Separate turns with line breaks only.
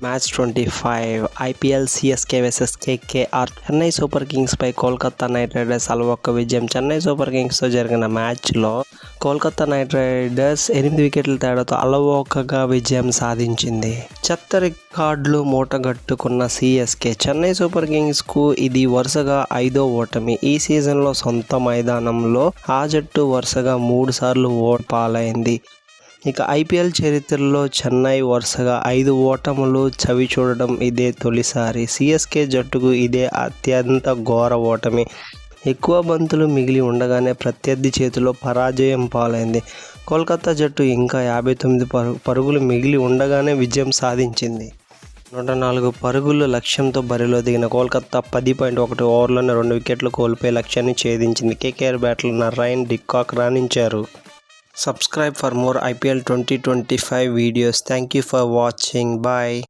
Match 25 IPL CSK versus KKR. Chennai Super Kings పై Kolkata Knight Riders అలవొక్క విజయం. చెన్నై సూపర్ కింగ్స్తో జరిగిన మ్యాచ్లో కోల్కతా నైట్ రైడర్స్ 8 వికెట్ల తేడాతో అలవోకగా విజయం సాధించింది. చెత్త రికార్డులు మూటగట్టుకున్న సిఎస్కే చెన్నై సూపర్ కింగ్స్కు ఇది వరుసగా 5వ ఓటమి. ఈ సీజన్లో సొంత మైదానంలో ఆ జట్టు వరుసగా 3 సార్లు పాలైంది. ఇక ఐపీఎల్ చరిత్రలో చెన్నై వరుసగా 5 ఓటములు చవి చూడడం ఇదే తొలిసారి. సిఎస్కే జట్టుకు ఇదే అత్యంత ఘోర ఓటమి. ఎక్కువ బంతులు మిగిలి ఉండగానే ప్రత్యర్థి చేతిలో పరాజయం పాలైంది. కోల్కతా జట్టు ఇంకా 59 పరుగులు మిగిలి ఉండగానే విజయం సాధించింది. 104 పరుగుల లక్ష్యంతో బరిలో దిగిన కోల్కతా 10.1 ఓవర్లోనే 2 వికెట్లు కోల్పోయి లక్ష్యాన్ని ఛేదించింది. కేకేఆర్ బ్యాటర్లు నరైన్ డికాక్ రాణించారు. Subscribe for more IPL 2025 videos. Thank you for watching. Bye.